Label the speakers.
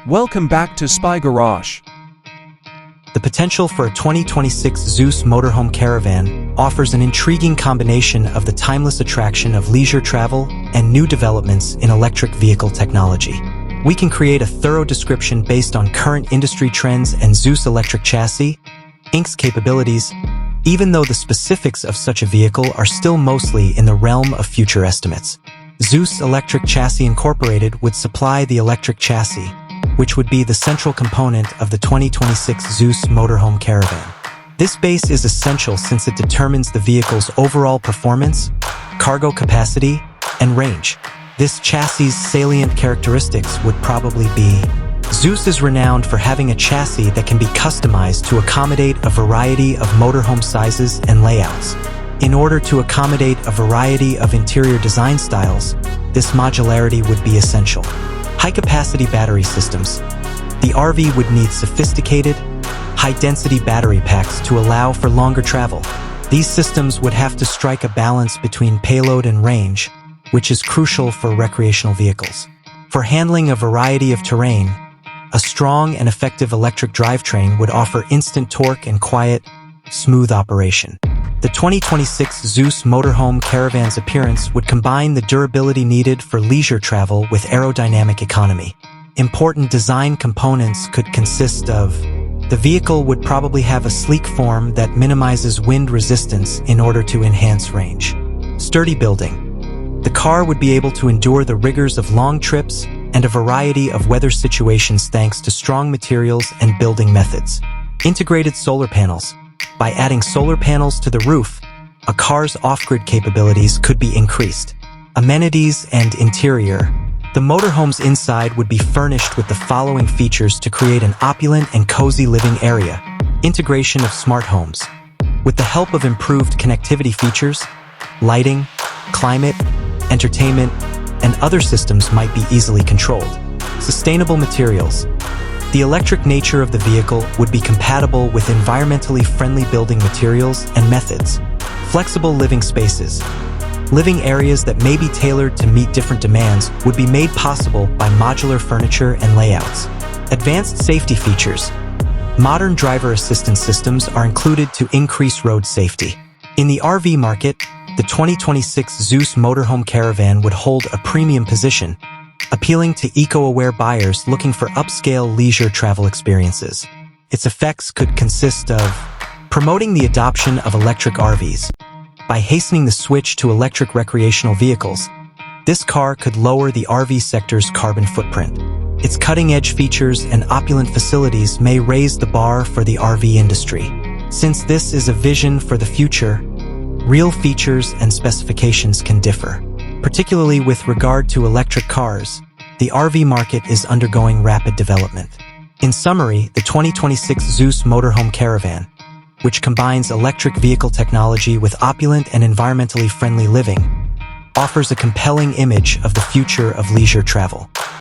Speaker 1: Welcome back to Spy Garage.
Speaker 2: The potential for a 2026 Zeus Motorhome Caravan offers an intriguing combination of the timeless attraction of leisure travel and new developments in electric vehicle technology. We can create a thorough description based on current industry trends and Zeus electric chassis, Inc.'s capabilities, even though the specifics of such a vehicle are still mostly in the realm of future estimates. Zeus Electric Chassis Incorporated would supply the electric chassis, which would be the central component of the 2026 Zeus Motorhome Caravan. This base is essential since it determines the vehicle's overall performance, cargo capacity, and range. This chassis' salient characteristics would probably be: Zeus is renowned for having a chassis that can be customized to accommodate a variety of motorhome sizes and layouts. In order to accommodate a variety of interior design styles, this modularity would be essential. High-capacity battery systems. The RV would need sophisticated, high-density battery packs to allow for longer travel. These systems would have to strike a balance between payload and range, which is crucial for recreational vehicles. For handling a variety of terrain, a strong and effective electric drivetrain would offer instant torque and quiet, smooth operation. The 2026 Zeus Motorhome Caravan's appearance would combine the durability needed for leisure travel with aerodynamic economy. Important design components could consist of: the vehicle would probably have a sleek form that minimizes wind resistance in order to enhance range. Sturdy building. The car would be able to endure the rigors of long trips and a variety of weather situations thanks to strong materials and building methods. Integrated solar panels. By adding solar panels to the roof, a car's off-grid capabilities could be increased. Amenities and interior. The motorhome's inside would be furnished with the following features to create an opulent and cozy living area. Integration of smart homes. With the help of improved connectivity features, lighting, climate, entertainment, and other systems might be easily controlled. Sustainable materials. The electric nature of the vehicle would be compatible with environmentally friendly building materials and methods. Flexible living spaces. Living areas that may be tailored to meet different demands would be made possible by modular furniture and layouts. Advanced safety features. Modern driver assistance systems are included to increase road safety. In the RV market, the 2026 Zeus Motorhome Caravan would hold a premium position, appealing to eco-aware buyers looking for upscale leisure travel experiences. Its effects could consist of promoting the adoption of electric RVs. By hastening the switch to electric recreational vehicles, this car could lower the RV sector's carbon footprint. Its cutting-edge features and opulent facilities may raise the bar for the RV industry. Since this is a vision for the future, real features and specifications can differ. Particularly with regard to electric cars, the RV market is undergoing rapid development. In summary, the 2026 Zeus Motorhome Caravan, which combines electric vehicle technology with opulent and environmentally friendly living, offers a compelling image of the future of leisure travel.